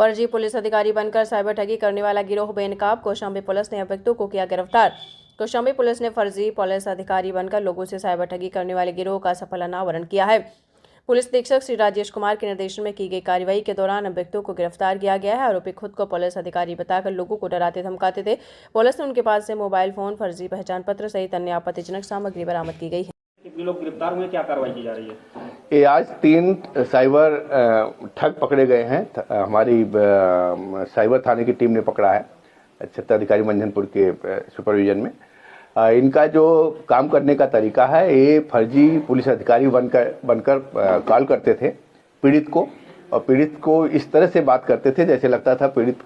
फर्जी पुलिस अधिकारी बनकर साइबर ठगी करने वाला गिरोह बेनकाब। कौशाम्बी पुलिस ने अभियुक्तों को किया गिरफ्तार। कौशाम्बी पुलिस ने फर्जी पुलिस अधिकारी बनकर लोगों से साइबर ठगी करने वाले गिरोह का सफल अनावरण किया है। पुलिस अधीक्षक श्री राजेश कुमार के निर्देशन में की गई कार्रवाई के दौरान अभियुक्तों को गिरफ्तार किया गया है। आरोपी खुद को पुलिस अधिकारी बताकर लोगों को डराते धमकाते थे। पुलिस ने उनके पास से मोबाइल फोन, फर्जी पहचान पत्र सहित अन्य आपत्तिजनक सामग्री बरामद की गई है। कितने लोग गिरफ्तार हुए, क्या कार्रवाई की जा रही है? ये आज 3 साइबर ठग पकड़े गए हैं। हमारी साइबर थाने की टीम ने पकड़ा है क्षेत्राधिकारी मंझनपुर के सुपरविजन में। इनका जो काम करने का तरीका है, ये फर्जी पुलिस अधिकारी बनकर कॉल करते थे पीड़ित को, और पीड़ित को इस तरह से बात करते थे जैसे लगता था पीड़ित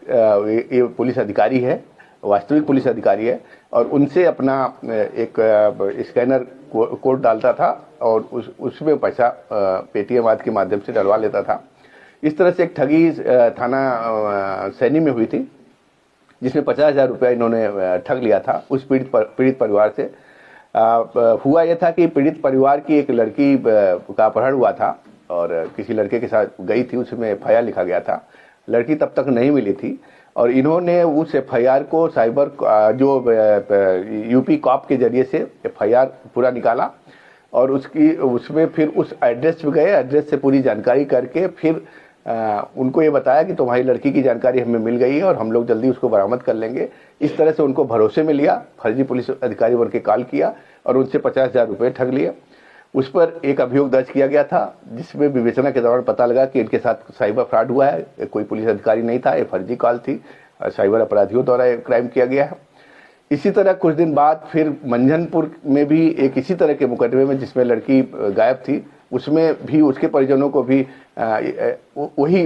ये पुलिस अधिकारी है, वास्तविक पुलिस अधिकारी है, और उनसे अपना एक स्कैनर कोड डालता था और उसमें पैसा पेटीएम आदि के माध्यम से डलवा लेता था। इस तरह से एक ठगी थाना सैनी में हुई थी, जिसमें 50,000 रुपया इन्होंने ठग लिया था उस पीड़ित परिवार से। हुआ यह था कि पीड़ित परिवार की एक लड़की का अपहरण हुआ था और किसी लड़के के साथ गई थी, उसमें FIR लिखा गया था। लड़की तब तक नहीं मिली थी और इन्होंने उस FIR को साइबर जो यूपी कॉप के जरिए से FIR पूरा निकाला और उसमें फिर उस एड्रेस पे गए। एड्रेस से पूरी जानकारी करके फिर उनको ये बताया कि तुम्हारी लड़की की जानकारी हमें मिल गई है और हम लोग जल्दी उसको बरामद कर लेंगे। इस तरह से उनको भरोसे में लिया, फर्जी पुलिस अधिकारी बन के कॉल किया और उनसे 50,000 रुपये ठग लिए। उस पर एक अभियोग दर्ज किया गया था, जिसमें विवेचना के दौरान पता लगा कि इनके साथ साइबर फ्रॉड हुआ है। कोई पुलिस अधिकारी नहीं था, ये फर्जी कॉल थी, साइबर अपराधियों द्वारा क्राइम किया गया है। इसी तरह कुछ दिन बाद फिर मंझनपुर में भी एक इसी तरह के मुकदमे में जिसमें लड़की गायब थी, उसमें भी उसके परिजनों को भी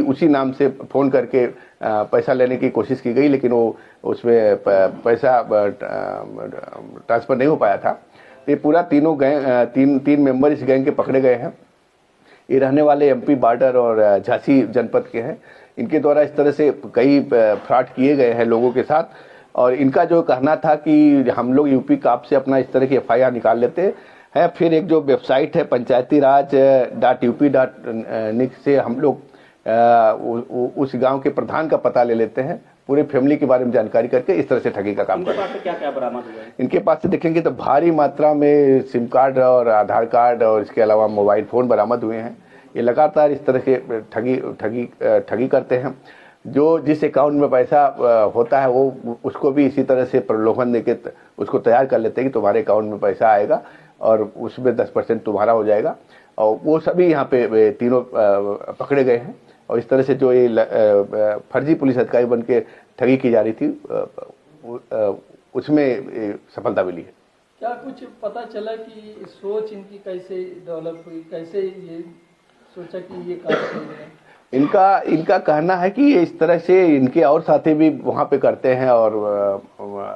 उसी नाम से फ़ोन करके पैसा लेने की कोशिश की गई, लेकिन वो उसमें पैसा ट्रांसफ़र नहीं हो पाया था। ये पूरा तीन मेंबर इस गैंग के पकड़े गए हैं। ये रहने वाले MP बॉर्डर और झांसी जनपद के हैं। इनके द्वारा इस तरह से कई फ्रॉड किए गए हैं लोगों के साथ, और इनका जो कहना था कि हम लोग यूपी कॉप से अपना इस तरह की FIR निकाल लेते हैं, फिर एक जो वेबसाइट है panchayatiraaj.up.nic से हम लोग उस गांव के प्रधान का पता ले लेते हैं, पूरे फैमिली के बारे में जानकारी करके इस तरह से ठगी का काम करते हैं। इनके पास से क्या-क्या बरामद हुआ है? इनके पास से देखेंगे तो भारी मात्रा में सिम कार्ड और आधार कार्ड और इसके अलावा मोबाइल फ़ोन बरामद हुए हैं। ये लगातार इस तरह से ठगी करते हैं। जो जिस अकाउंट में पैसा होता है वो उसको भी इसी तरह से प्रलोभन देके उसको तैयार कर लेते हैं कि तुम्हारे अकाउंट में पैसा आएगा और उसमें 10% तुम्हारा हो जाएगा, और वो सभी यहाँ पे तीनों पकड़े गए हैं। और इस तरह से जो ये फर्जी पुलिस अधिकारी बन के ठगी की जा रही थी उसमें सफलता मिली है। क्या कुछ पता चला कि सोच इनकी कैसे डेवलप हुई, कैसे ये सोचा कि ये काम करेंगे? इनका कहना है कि इस तरह से इनके और साथी भी वहाँ पे करते हैं और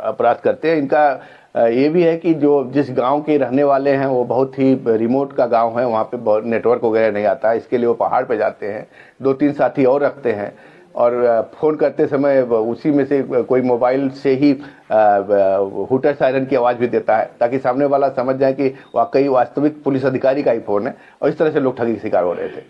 अपराध करते हैं। इनका ये भी है कि जो जिस गांव के रहने वाले हैं वो बहुत ही रिमोट का गांव है, वहाँ पे नेटवर्क वगैरह नहीं आता है, इसके लिए वो पहाड़ पे जाते हैं। 2-3 साथी और रखते हैं और फ़ोन करते समय उसी में से कोई मोबाइल से ही हुटर सायरन की आवाज़ भी देता है, ताकि सामने वाला समझ जाए कि वाकई वास्तविक पुलिस अधिकारी का ही फ़ोन है, और इस तरह से लोग ठगी के शिकार हो रहे थे।